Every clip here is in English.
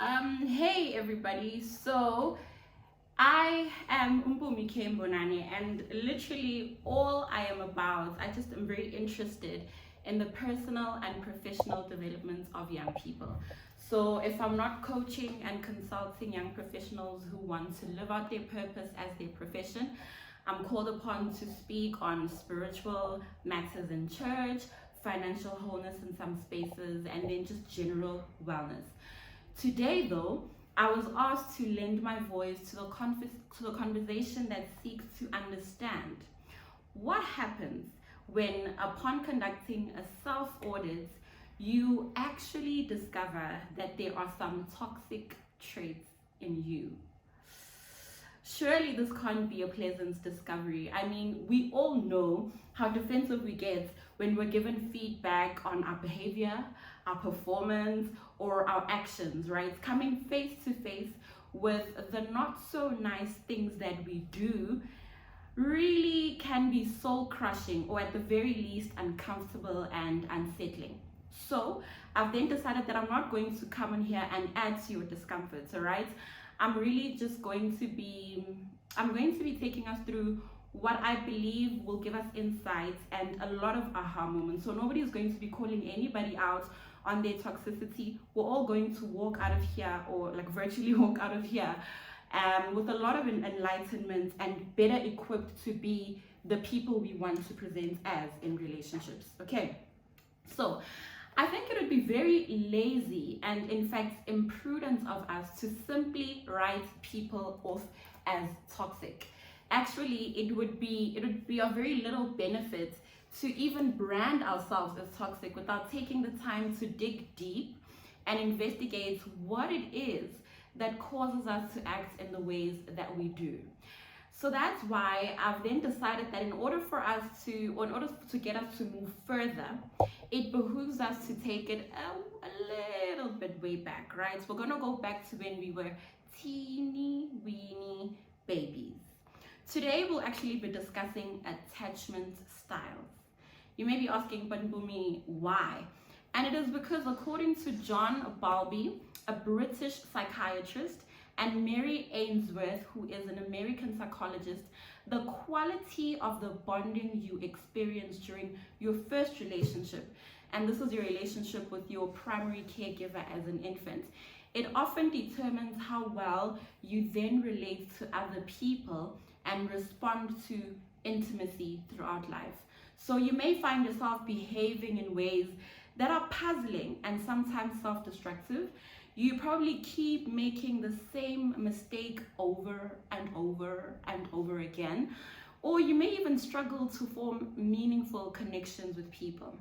Hey everybody. So I am Mpumi Mbonane, and literally all I am about, I just am very interested in the personal and professional development of young people. So if I'm not coaching and consulting young professionals who want to live out their purpose as their profession, I'm called upon to speak on spiritual matters in church, financial wholeness in some spaces, and then just general wellness. Today, though, I was asked to lend my voice to the conversation that seeks to understand what happens when, upon conducting a self audit, you actually discover that there are some toxic traits in you. Surely this can't be a pleasant discovery. I mean, we all know how defensive we get when we're given feedback on our behavior, our performance, or our actions, right? Coming face to face with the not so nice things that we do really can be soul crushing, or at the very least uncomfortable and unsettling. So I've then decided that I'm not going to come in here and add to your discomforts, all right? I'm really just going to be taking us through what I believe will give us insights and a lot of aha moments. So nobody is going to be calling anybody out on their toxicity. We're all going to walk out of here, or like virtually walk out of here, with a lot of enlightenment and better equipped to be the people we want to present as in relationships. Okay, so I think it would be very lazy and in fact imprudent of us to simply write people off as toxic. Actually, it would be of very little benefit to even brand ourselves as toxic without taking the time to dig deep and investigate what it is that causes us to act in the ways that we do. So that's why I've then decided that in order to get us to move further, it behooves us to take it a little bit way back, right? So we're gonna go back to when we were teeny weeny babies. Today we'll actually be discussing attachment styles. You may be asking, but Mpumi, why? And it is because according to John Bowlby, a British psychiatrist, and Mary Ainsworth, who is an American psychologist, the quality of the bonding you experience during your first relationship, and this is your relationship with your primary caregiver as an infant, it often determines how well you then relate to other people and respond to intimacy throughout life. So you may find yourself behaving in ways that are puzzling and sometimes self-destructive. You probably keep making the same mistake over and over and over again, or you may even struggle to form meaningful connections with people.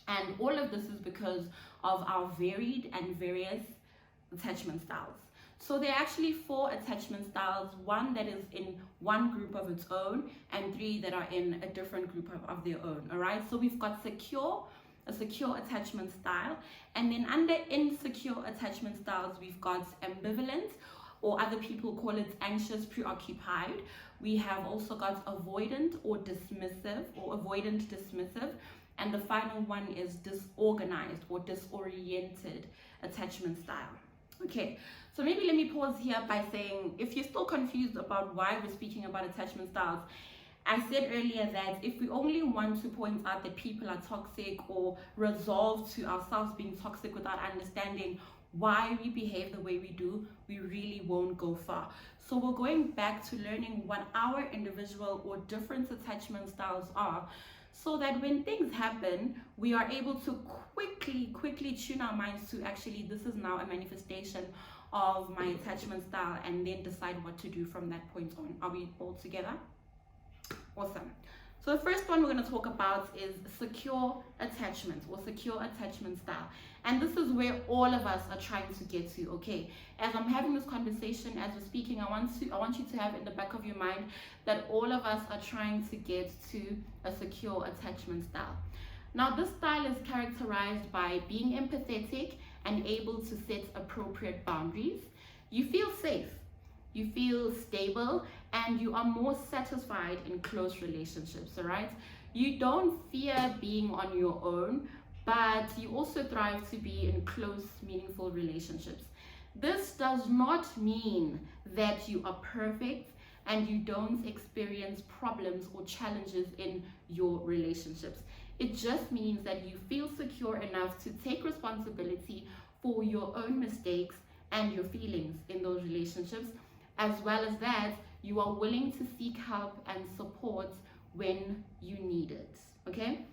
And all of this is because of our varied and various attachment styles. So there are actually 4 attachment styles, 1 that is in one group of its own, and 3 that are in a different group of their own. All right, so we've got a secure attachment style, and then under insecure attachment styles we've got ambivalent, or other people call it anxious preoccupied. We have also got avoidant dismissive, and the final one is disorganized or disoriented attachment style. Okay, so maybe let me pause here by saying, if you're still confused about why we're speaking about attachment styles, I said earlier that if we only want to point out that people are toxic or resolve to ourselves being toxic without understanding why we behave the way we do, we really won't go far. So we're going back to learning what our individual or different attachment styles are, so that when things happen, we are able to quickly tune our minds to, actually, this is now a manifestation of my attachment style, and then decide what to do from that point on. Are we all together? Awesome. So the first one we're going to talk about is secure attachment, or secure attachment style. And this is where all of us are trying to get to, okay? As I'm having this conversation, as we're speaking, I want you to have in the back of your mind that all of us are trying to get to a secure attachment style. Now, this style is characterized by being empathetic and able to set appropriate boundaries. You feel safe, you feel stable, and you are more satisfied in close relationships, all right? You don't fear being on your own, but you also thrive to be in close, meaningful relationships. This does not mean that you are perfect and you don't experience problems or challenges in your relationships. It just means that you feel secure enough to take responsibility for your own mistakes and your feelings in those relationships, as well as that you are willing to seek help and support when you need it. Okay?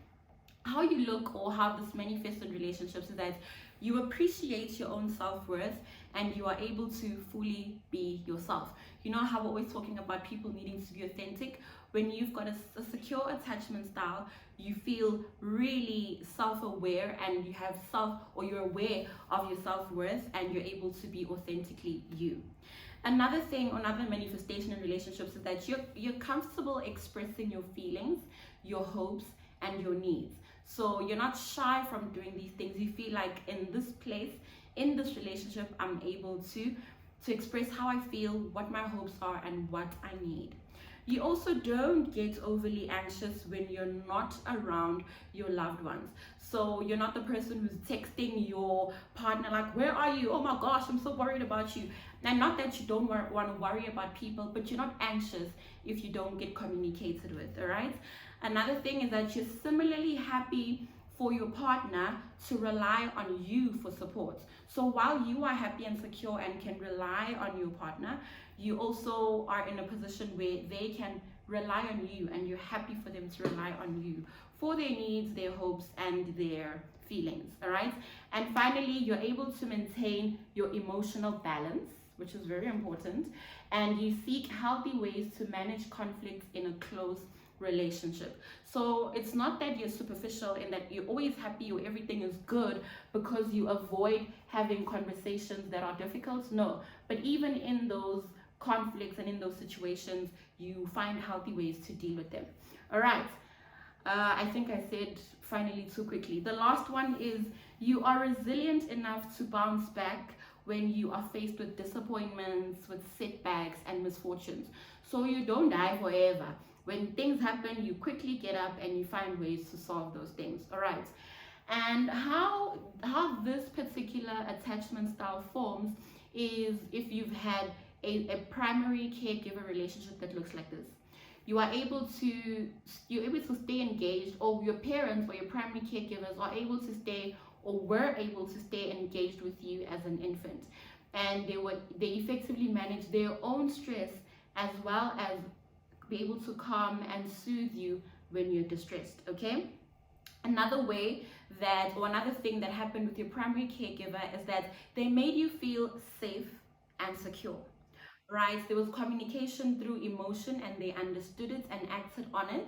How you look or how this manifests in relationships is that you appreciate your own self-worth and you are able to fully be yourself. You know how we're always talking about people needing to be authentic? When you've got a secure attachment style, you feel really self-aware and you have you're aware of your self-worth and you're able to be authentically you. Another thing, another manifestation in relationships is that you're comfortable expressing your feelings, your hopes, and your needs. So you're not shy from doing these things. You feel like in this place, in this relationship, I'm able to express how I feel, what my hopes are, and what I need. You also don't get overly anxious when you're not around your loved ones. So you're not the person who's texting your partner like, where are you? Oh my gosh, I'm so worried about you. And not that you don't want to worry about people, but you're not anxious if you don't get communicated with, all right? Another thing is that you're similarly happy for your partner to rely on you for support. So while you are happy and secure and can rely on your partner, you also are in a position where they can rely on you and you're happy for them to rely on you for their needs, their hopes, and their feelings, all right? And finally, you're able to maintain your emotional balance, which is very important, and you seek healthy ways to manage conflicts in a close relationship. So it's not that you're superficial in that you're always happy or everything is good because you avoid having conversations that are difficult. No, but even in those conflicts and in those situations, you find healthy ways to deal with them. All right. I think I said finally too quickly. The last one is you are resilient enough to bounce back when you are faced with disappointments, with setbacks and misfortunes. So you don't die forever. When things happen, you quickly get up and you find ways to solve those things. All right. And how this particular attachment style forms is if you've had a primary caregiver relationship that looks like this. You're able to stay engaged, or your parents or your primary caregivers are able to stay or were able to stay engaged with you as an infant. And they effectively manage their own stress as well as be able to calm and soothe you when you're distressed, okay? Another thing that happened with your primary caregiver is that they made you feel safe and secure, right? There was communication through emotion and they understood it and acted on it.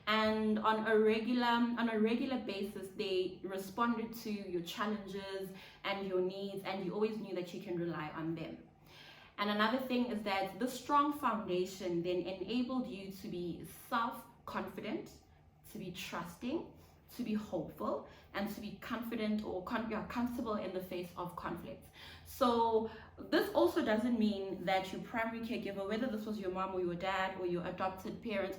And on a regular basis, they responded to your challenges and your needs, and you always knew that you can rely on them. And another thing is that the strong foundation then enabled you to be self-confident, to be trusting, to be hopeful, and to be confident or comfortable in the face of conflict. So this also doesn't mean that your primary caregiver, whether this was your mom or your dad or your adoptive parents,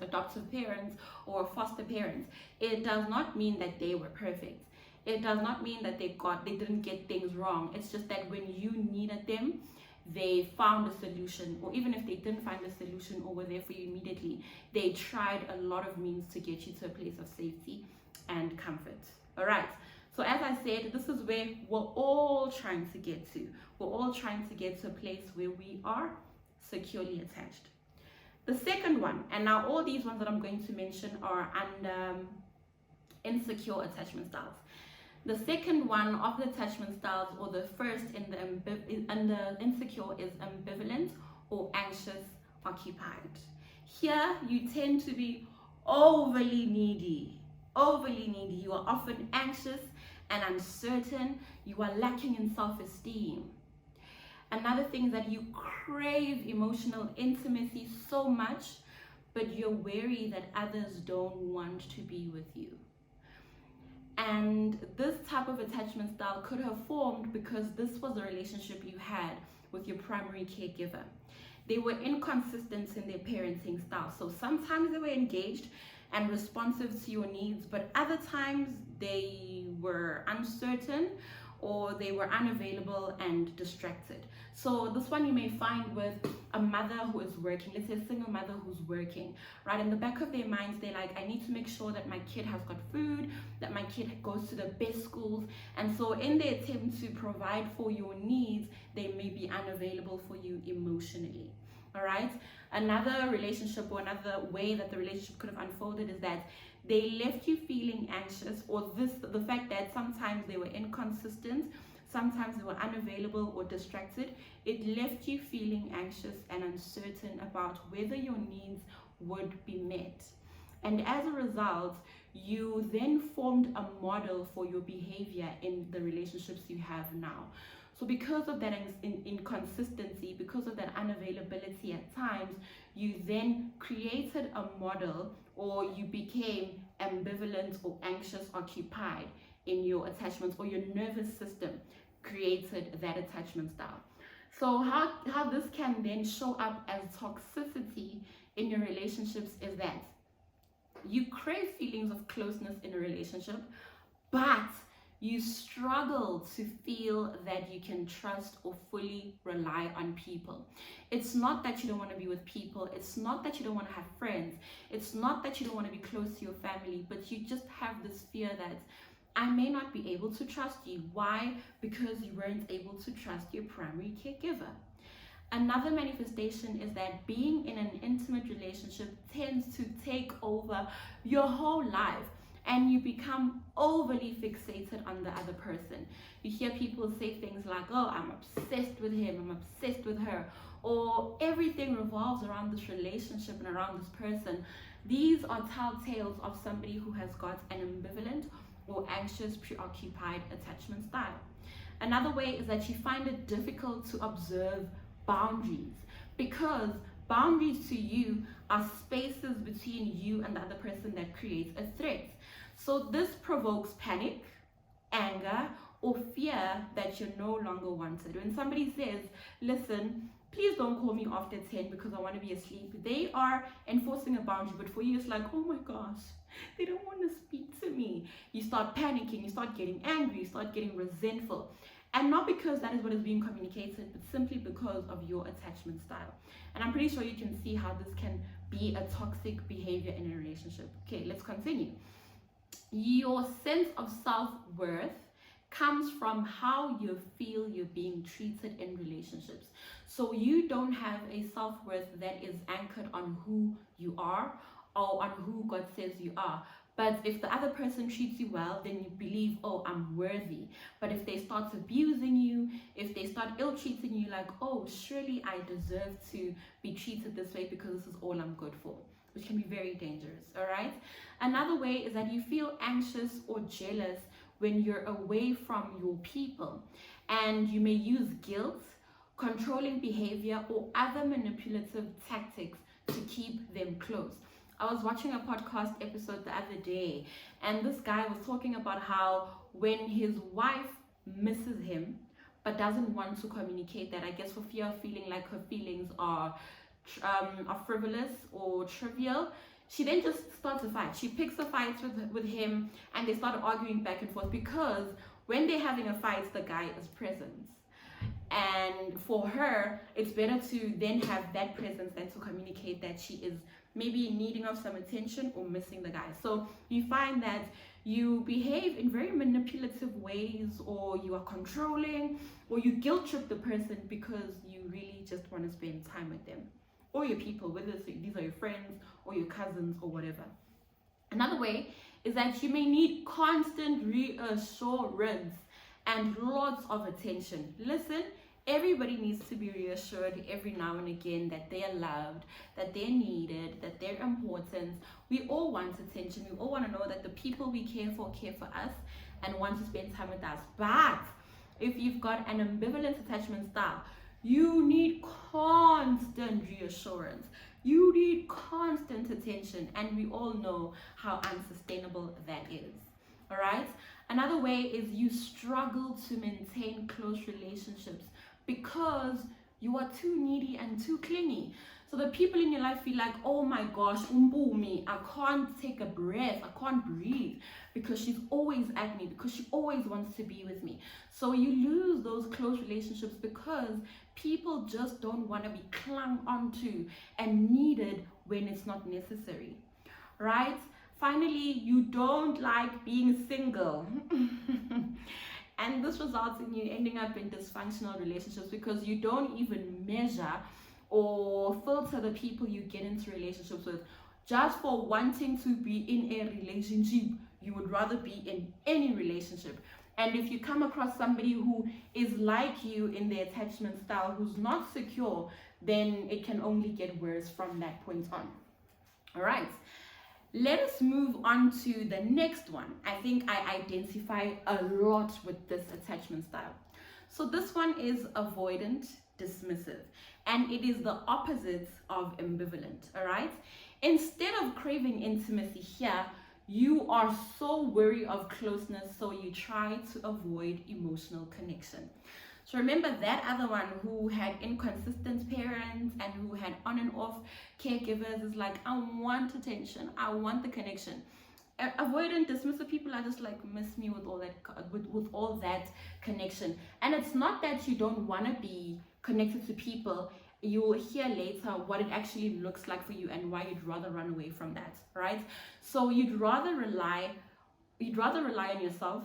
or foster parents, it does not mean that they were perfect. It does not mean that they didn't get things wrong. It's just that when you needed them, they found a solution, or even if they didn't find a solution or were there for you immediately, they tried a lot of means to get you to a place of safety and comfort. All right. So as I said, this is where we're all trying to get to. We're all trying to get to a place where we are securely attached. The second one, and now all these ones that I'm going to mention are under insecure attachment styles. The second one of the attachment styles, or the first in the insecure, is ambivalent or anxious occupied. Here you tend to be overly needy. You are often anxious and uncertain. You are lacking in self-esteem. Another thing is that you crave emotional intimacy so much, but you're wary that others don't want to be with you. And this type of attachment style could have formed because this was a relationship you had with your primary caregiver. They were inconsistent in their parenting style. So sometimes they were engaged and responsive to your needs, but other times they were uncertain or they were unavailable and distracted. So this one you may find with a mother who is working, let's say a single mother who's working, right? In the back of their minds, they're like, I need to make sure that my kid has got food, that my kid goes to the best schools. And so in their attempt to provide for your needs, they may be unavailable for you emotionally. All right. Another relationship, or another way that the relationship could have unfolded, is that they left you feeling anxious, or the fact that sometimes they were inconsistent, sometimes they were unavailable or distracted. It left you feeling anxious and uncertain about whether your needs would be met. And as a result, you then formed a model for your behavior in the relationships you have now. So because of that inconsistency, because of that unavailability at times, you then created a model, or you became ambivalent or anxious occupied in your attachments, or your nervous system created that attachment style. So how this can then show up as toxicity in your relationships is that you crave feelings of closeness in a relationship, but you struggle to feel that you can trust or fully rely on people. It's not that you don't want to be with people. It's not that you don't want to have friends. It's not that you don't want to be close to your family, but you just have this fear that I may not be able to trust you. Why? Because you weren't able to trust your primary caregiver. Another manifestation is that being in an intimate relationship tends to take over your whole life, and you become overly fixated on the other person. You hear people say things like, oh, I'm obsessed with him, I'm obsessed with her, or everything revolves around this relationship and around this person. These are telltales of somebody who has got an ambivalent or anxious, preoccupied attachment style. Another way is that you find it difficult to observe boundaries, because boundaries to you are spaces between you and the other person that creates a threat. So this provokes panic, anger, or fear that you're no longer wanted. When somebody says, listen, please don't call me after 10 because I want to be asleep, they are enforcing a boundary, but for you it's like, oh my gosh, they don't want to speak to me. You start panicking, you start getting angry, you start getting resentful. And not because that is what is being communicated, but simply because of your attachment style. And I'm pretty sure you can see how this can be a toxic behavior in a relationship. Okay, let's continue. Your sense of self-worth comes from how you feel you're being treated in relationships. So you don't have a self-worth that is anchored on who you are or on who God says you are. But if the other person treats you well, then you believe, oh, I'm worthy. But if they start abusing you, if they start ill-treating you, like, oh, surely I deserve to be treated this way because this is all I'm good for, which can be very dangerous, all right? Another way is that you feel anxious or jealous when you're away from your people, and you may use guilt, controlling behavior, or other manipulative tactics to keep them close. I was watching a podcast episode the other day, and this guy was talking about how when his wife misses him but doesn't want to communicate that, I guess for fear of feeling like her feelings are frivolous or trivial, she then just starts a fight. She picks a fight with him, and they start arguing back and forth, because when they're having a fight, the guy is present. And for her, it's better to then have that presence than to communicate that she is maybe in needing of some attention or missing the guy. So you find that you behave in very manipulative ways, or you are controlling, or you guilt trip the person because you really just want to spend time with them, or your people, whether these are your friends or your cousins or whatever. Another way is that you may need constant reassurance and lots of attention. Listen, everybody needs to be reassured every now and again that they are loved, that they're needed, that they're important. We all want attention. We all want to know that the people we care for us and want to spend time with us. But if you've got an ambivalent attachment style, you need constant reassurance. You need constant attention, and we all know how unsustainable that is. All right? Another way is you struggle to maintain close relationships because you are too needy and too clingy. So the people in your life feel like, oh my gosh, Mpumi, I can't take a breath, I can't breathe, because she's always at me, because she always wants to be with me. So you lose those close relationships because people just don't want to be clung onto and needed when it's not necessary, right? Finally, you don't like being single. And this results in you ending up in dysfunctional relationships because you don't even measure or filter the people you get into relationships with. Just for wanting to be in a relationship, you would rather be in any relationship. And if you come across somebody who is like you in their attachment style, who's not secure, then it can only get worse from that point on. All right. Let us move on to the next one. I think I identify a lot with this attachment style. So this one is avoidant dismissive, and it is the opposite of ambivalent. All right. Instead of craving intimacy here, you are so wary of closeness, so you try to avoid emotional connection. So remember that other one who had inconsistent parents and who had on and off caregivers is like, I want attention, I want the connection. Avoidant dismissive people are just like, miss me with all that with all that connection. And it's not that you don't want to be connected to people. You will hear later what it actually looks like for you and why you'd rather run away from that, right? So you'd rather rely on yourself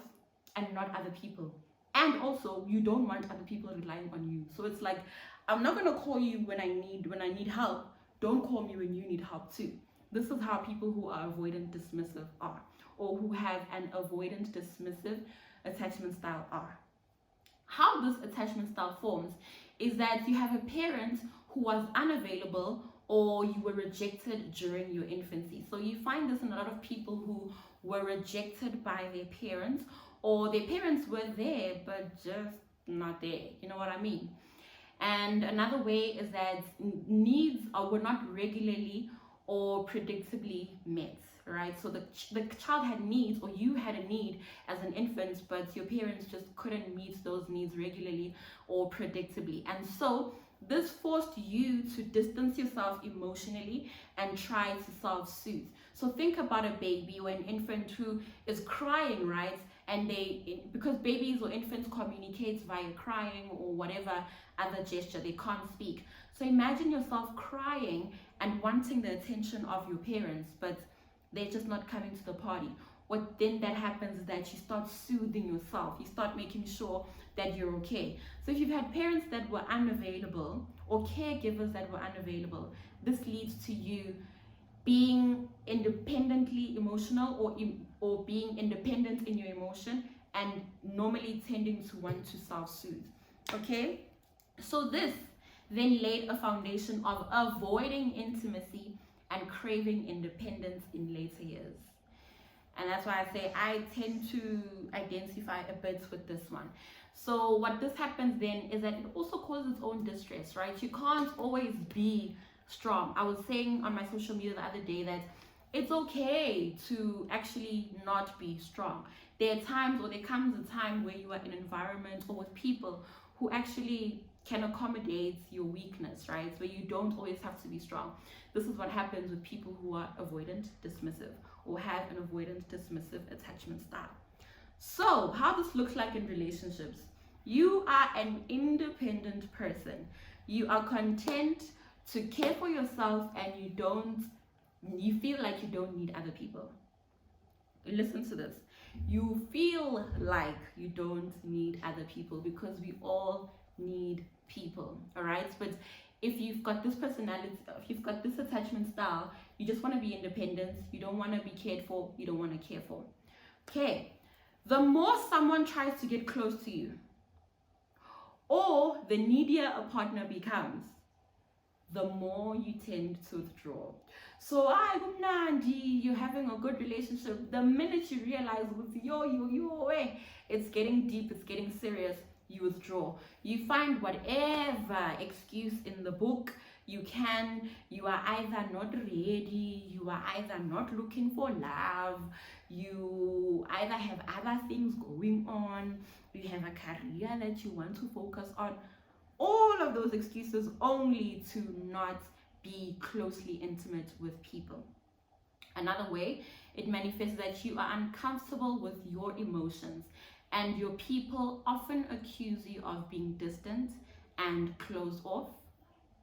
and not other people. And also, you don't want other people relying on you. So it's like, I'm not gonna call you when I need help. Don't call me when you need help too. This is how people who are avoidant dismissive are, or who have an avoidant dismissive attachment style are. How this attachment style forms is that you have a parent who was unavailable or you were rejected during your infancy. So you find this in a lot of people who were rejected by their parents, or their parents were there but just not there. You know what I mean? And another way is that needs were not regularly or predictably met, right? So the child had needs, or you had a need as an infant, but your parents just couldn't meet those needs regularly or predictably. And so this forced you to distance yourself emotionally and try to self-soothe. So think about a baby or an infant who is crying, right? And because babies or infants communicate via crying or whatever other gesture, they can't speak. So imagine yourself crying and wanting the attention of your parents, but they're just not coming to the party. What then that happens is that you start soothing yourself. You start making sure that you're okay. So if you've had parents that were unavailable or caregivers that were unavailable, this leads to you being independently emotional or being independent in your emotion and normally tending to want to self-soothe. Okay? So this then laid a foundation of avoiding intimacy and craving independence in later years. And that's why I say I tend to identify a bit with this one. So what this happens then is that it also causes its own distress, right? You can't always be strong. I was saying on my social media the other day that it's okay to actually not be strong. There are times, or there comes a time where you are in an environment or with people who actually can accommodate your weakness, right? Where you don't always have to be strong. This is what happens with people who are avoidant dismissive or have an avoidant dismissive attachment style. So how this looks like in relationships: you are an independent person. You are content to care for yourself, and you feel like you don't need other people. Listen to this. You feel like you don't need other people because we all need people, all right? But if you've got this personality, if you've got this attachment style, you just want to be independent, you don't want to be cared for, you don't want to care for. Okay, the more someone tries to get close to you, or the needier a partner becomes, the more you tend to withdraw. So you're having a good relationship. The minute you realize with it's getting deep, it's getting serious, you withdraw. You find whatever excuse in the book you can. You are either not ready, you are either not looking for love, you either have other things going on, you have a career that you want to focus on. All of those excuses only to not be closely intimate with people. Another way it manifests that you are uncomfortable with your emotions, and your people often accuse you of being distant and closed off,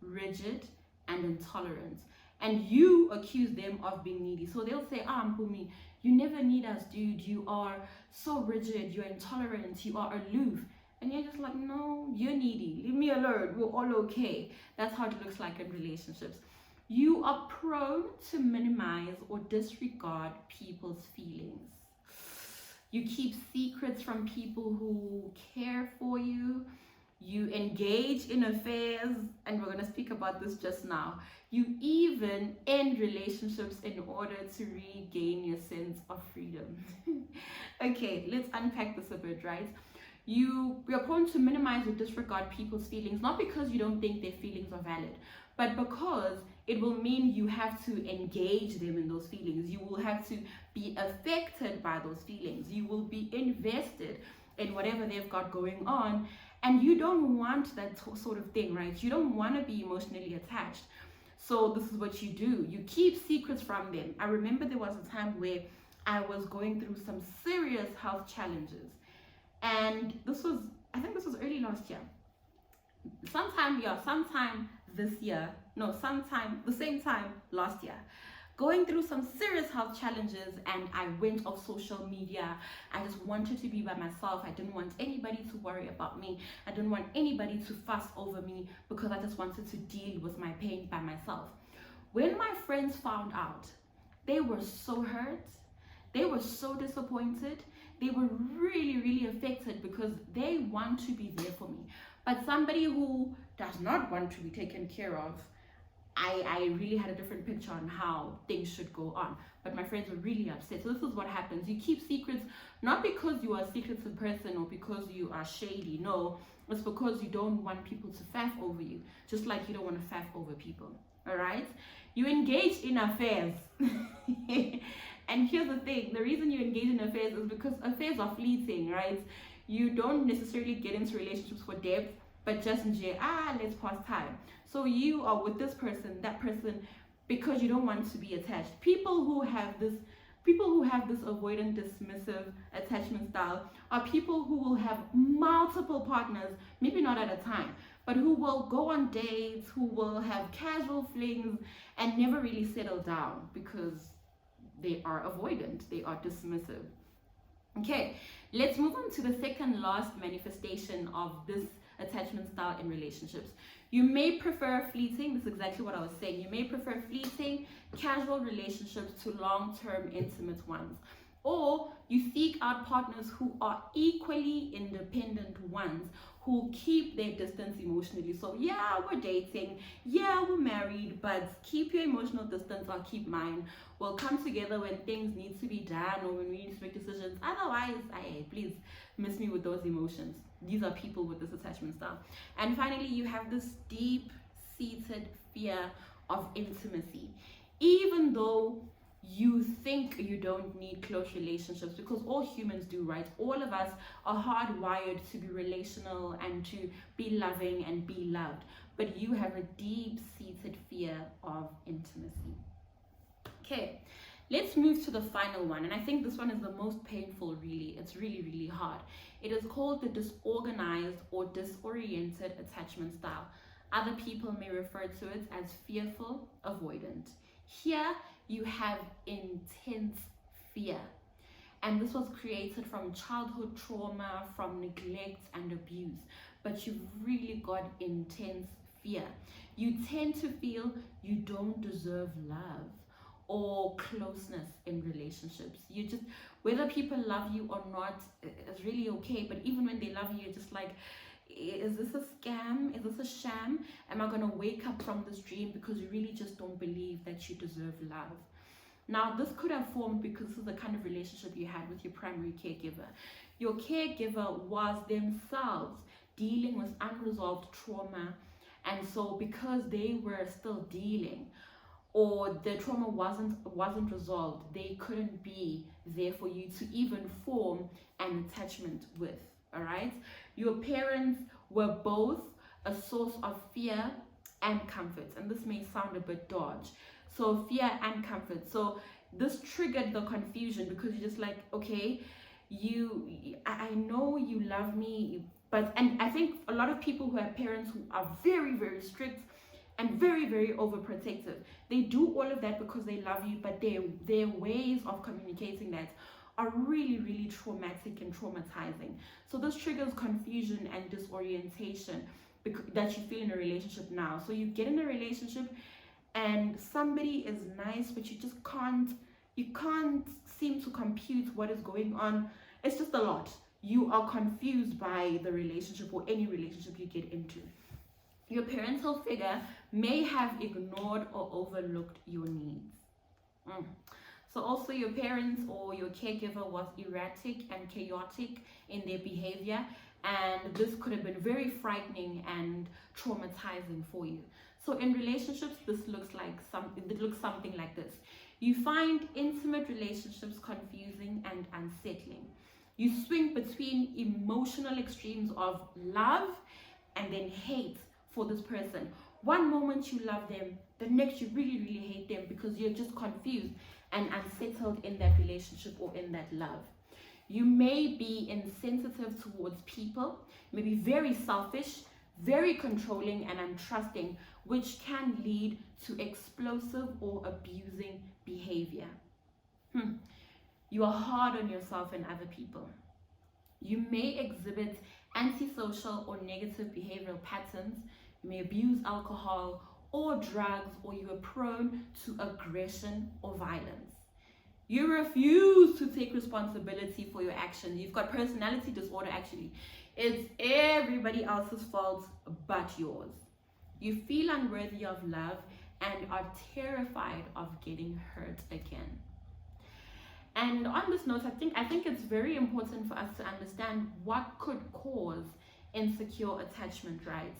rigid, and intolerant. And you accuse them of being needy. So they'll say, Mpumi, you never need us, dude. You are so rigid, you're intolerant, you are aloof. And you're just like, no, you're needy. Leave me alone. We're all okay. That's how it looks like in relationships. You are prone to minimize or disregard people's feelings. You keep secrets from people who care for you. You engage in affairs, and we're going to speak about this just now. You even end relationships in order to regain your sense of freedom. Okay, let's unpack this a bit, right? You're prone to minimize or disregard people's feelings, not because you don't think their feelings are valid, but because it will mean you have to engage them in those feelings. You will have to be affected by those feelings. You will be invested in whatever they've got going on. And you don't want that sort of thing, right? You don't want to be emotionally attached. So this is what you do. You keep secrets from them. I remember there was a time where I was going through some serious health challenges. And I think this was early last year. Sometime the same time last year, going through some serious health challenges, and I went off social media. I just wanted to be by myself. I didn't want anybody to worry about me. I didn't want anybody to fuss over me, because I just wanted to deal with my pain by myself. When my friends found out, they were so hurt. They were so disappointed. They were really, really affected, because they want to be there for me. But somebody who does not want to be taken care of, I really had a different picture on how things should go on. But my friends were really upset. So this is what happens. You keep secrets, not because you are a secretive person or because you are shady. No, it's because you don't want people to faff over you, just like you don't want to faff over people. All right? You engage in affairs. And here's the thing. The reason you engage in affairs is because affairs are fleeting, right? You don't necessarily get into relationships for depth, but just let's pass time. So you are with this person, that person, because you don't want to be attached. People who have this avoidant dismissive attachment style are people who will have multiple partners, maybe not at a time, but who will go on dates, who will have casual flings and never really settle down, because they are avoidant, they are dismissive. Okay, let's move on to the second last manifestation of this attachment style in relationships. You may prefer fleeting, this is exactly what I was saying. You may prefer fleeting, casual relationships to long-term intimate ones. Or you seek out partners who are equally independent ones, who keep their distance emotionally. So yeah, we're dating, yeah, we're married, but keep your emotional distance, I'll keep mine. We'll come together when things need to be done or when we need to make decisions. Otherwise, please miss me with those emotions. These are people with this attachment style. And finally, you have this deep-seated fear of intimacy. Even though you think you don't need close relationships, because all humans do, right? All of us are hardwired to be relational and to be loving and be loved. But you have a deep-seated fear of intimacy. Okay, let's move to the final one. And I think this one is the most painful, really. It's really, really hard. It is called the disorganized or disoriented attachment style. Other people may refer to it as fearful avoidant. Here, you have intense fear. And this was created from childhood trauma, from neglect and abuse. But you've really got intense fear. You tend to feel you don't deserve love or closeness in relationships. You just, whether people love you or not, it's really okay. But even when they love you, you're just like, is this a scam? Is this a sham? Am I gonna wake up from this dream? Because you really just don't believe that you deserve love. Now, this could have formed because this is the kind of relationship you had with your primary caregiver. Your caregiver was themselves dealing with unresolved trauma, and so because they were still dealing, or the trauma wasn't resolved, they couldn't be there for you to even form an attachment with. All right, your parents were both a source of fear and comfort. And this may sound a bit dodge. So fear and comfort. So this triggered the confusion because you're just like, okay, I know you love me, but, and I think a lot of people who have parents who are very, very strict and very, very overprotective, they do all of that because they love you, but their ways of communicating that are really, really traumatic and traumatizing. So this triggers confusion and disorientation that you feel in a relationship now. So you get in a relationship and somebody is nice, but you just can't seem to compute what is going on. It's just a lot. You are confused by the relationship or any relationship you get into. Your parental figure may have ignored or overlooked your needs. So also your parents or your caregiver was erratic and chaotic in their behavior, and this could have been very frightening and traumatizing for you. So in relationships, this looks something like this. You find intimate relationships confusing and unsettling. You swing between emotional extremes of love and then hate for this person. One moment you love them, the next you really, really hate them because you're just confused and unsettled in that relationship or in that love. You may be insensitive towards people, maybe very selfish, very controlling and untrusting, which can lead to explosive or abusing behavior. You are hard on yourself and other people. You may exhibit antisocial or negative behavioral patterns. You may abuse alcohol or drugs, or you are prone to aggression or violence. You refuse to take responsibility for your actions. You've got personality disorder, actually. It's everybody else's fault but yours. You feel unworthy of love and are terrified of getting hurt again. And on this note, I think it's very important for us to understand what could cause insecure attachment, right?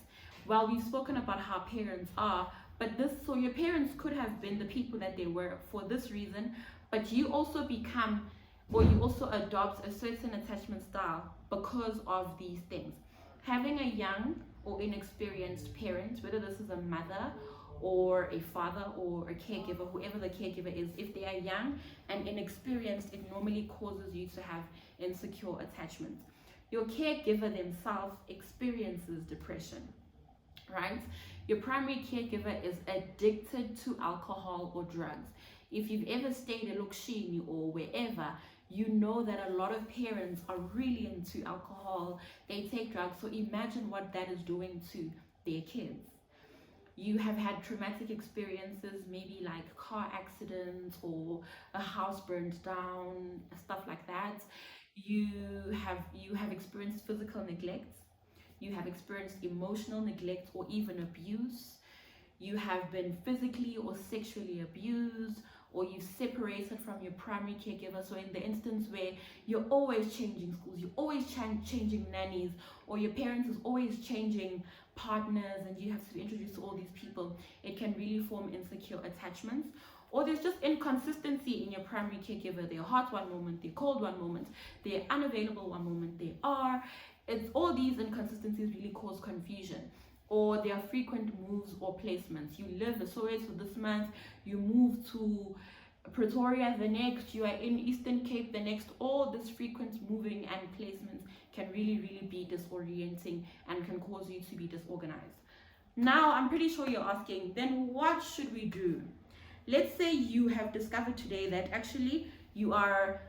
Well, we've spoken about how parents are, but so your parents could have been the people that they were for this reason, but you also become, or you also adopt a certain attachment style because of these things. Having a young or inexperienced parent, whether this is a mother or a father or a caregiver, whoever the caregiver is, if they are young and inexperienced, it normally causes you to have insecure attachments. Your caregiver themselves experiences depression, right? Your primary caregiver is addicted to alcohol or drugs. If you've ever stayed at Lokshini or wherever, you know that a lot of parents are really into alcohol, they take drugs, so imagine what that is doing to their kids. You have had traumatic experiences, maybe like car accidents or a house burned down, stuff like that. You have experienced physical neglect. You have experienced emotional neglect or even abuse. You have been physically or sexually abused, or you've separated from your primary caregiver. So in the instance where you're always changing schools, you're always changing nannies, or your parents is always changing partners and you have to be introduced to all these people, it can really form insecure attachments. Or there's just inconsistency in your primary caregiver. They're hot one moment, they're cold one moment, they're unavailable one moment, they are. It's all these inconsistencies really cause confusion. Or there are frequent moves or placements. You live in Soweto this month, you move to Pretoria the next, you are in Eastern Cape the next. All this frequent moving and placements can really, really be disorienting and can cause you to be disorganized. Now, I'm pretty sure you're asking, then what should we do? Let's say you have discovered today that actually you are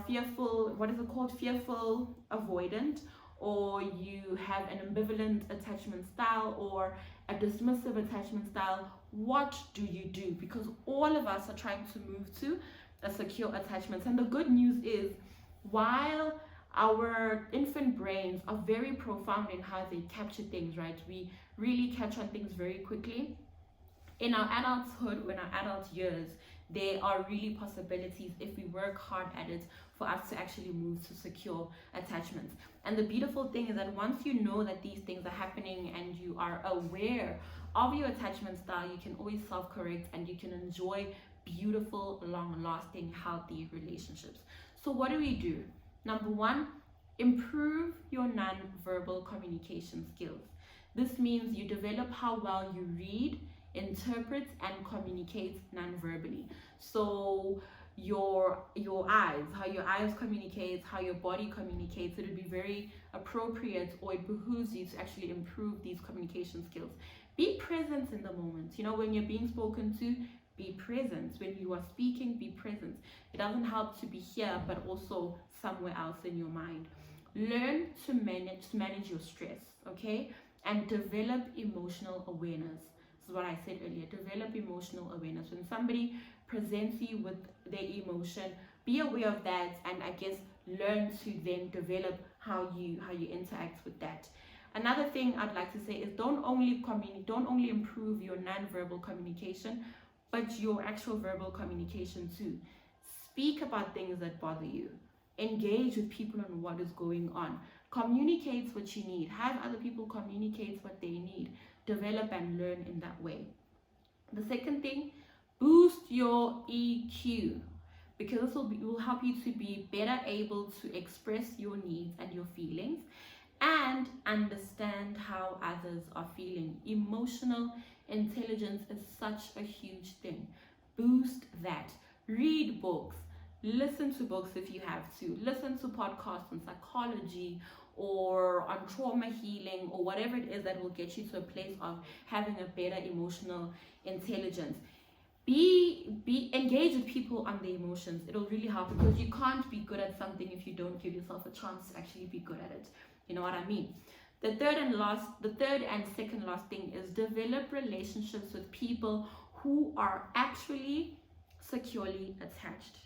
fearful, what is it called? Fearful avoidant, or you have an ambivalent attachment style or a dismissive attachment style. What do you do? Because all of us are trying to move to a secure attachment. And the good news is, while our infant brains are very profound in how they capture things, right? We really catch on things very quickly. In our adulthood, or in our adult years, there are really possibilities if we work hard at it for us to actually move to secure attachments. And the beautiful thing is that once you know that these things are happening and you are aware of your attachment style, you can always self-correct and you can enjoy beautiful, long-lasting, healthy relationships. So what do we do? Number one, improve your non-verbal communication skills. This means you develop how well you read, interpret, and communicate non-verbally. So your eyes, how your eyes communicate, how your body communicates, it would be very appropriate, or it behooves you to actually improve these communication skills. Be present in the moment. You know, when you're being spoken to, be present. When you are speaking, be present. It doesn't help to be here, but also somewhere else in your mind. Learn to manage your stress, okay? And develop emotional awareness. This is what I said earlier. Develop emotional awareness. When somebody presents you with their emotion, be aware of that, and I guess learn to then develop how you interact with that. Another thing I'd like to say is don't only improve your non-verbal communication, but your actual verbal communication too. Speak about things that bother you. Engage with people on what is going on. Communicate what you need. Have other people communicate what they need. Develop and learn in that way. The second thing, boost your EQ, because this will help you to be better able to express your needs and your feelings and understand how others are feeling. Emotional intelligence is such a huge thing. Boost that. Read books. Listen to books if you have to. Listen to podcasts on psychology or on trauma healing or whatever it is that will get you to a place of having a better emotional intelligence. Engage with people on the emotions. It'll really help, because you can't be good at something if you don't give yourself a chance to actually be good at it. You know what I mean? The third and second last thing is develop relationships with people who are actually securely attached.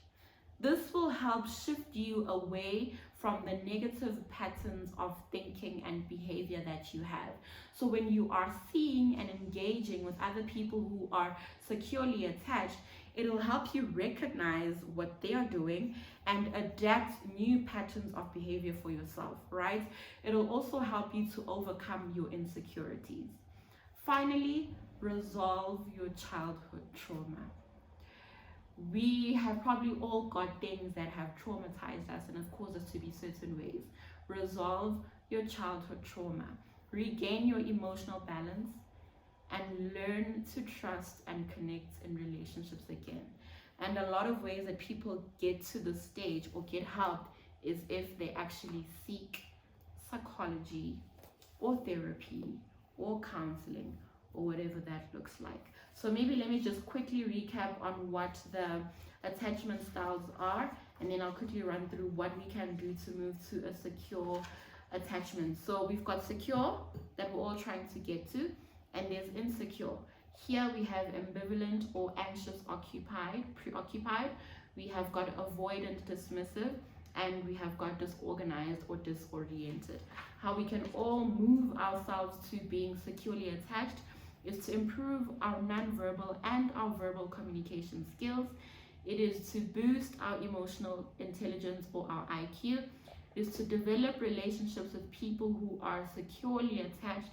This will help shift you away from the negative patterns of thinking and behavior that you have. So when you are seeing and engaging with other people who are securely attached, it'll help you recognize what they are doing and adapt new patterns of behavior for yourself, right? It'll also help you to overcome your insecurities. Finally, resolve your childhood trauma. We have probably all got things that have traumatized us and have caused us to be certain ways. Resolve your childhood trauma. Regain your emotional balance and learn to trust and connect in relationships again. And a lot of ways that people get to this stage or get help is if they actually seek psychology or therapy or counseling or whatever that looks like. So maybe let me just quickly recap on what the attachment styles are, and then I'll quickly run through what we can do to move to a secure attachment. So we've got secure that we're all trying to get to, and there's insecure. Here we have ambivalent or anxious preoccupied. We have got avoidant dismissive, and we have got disorganized or disoriented. How we can all move ourselves to being securely attached is to improve our non-verbal and our verbal communication skills. It is to boost our emotional intelligence or our IQ. It is to develop relationships with people who are securely attached.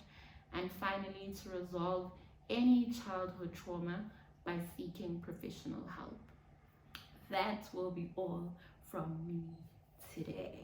And finally, to resolve any childhood trauma by seeking professional help. That will be all from me today.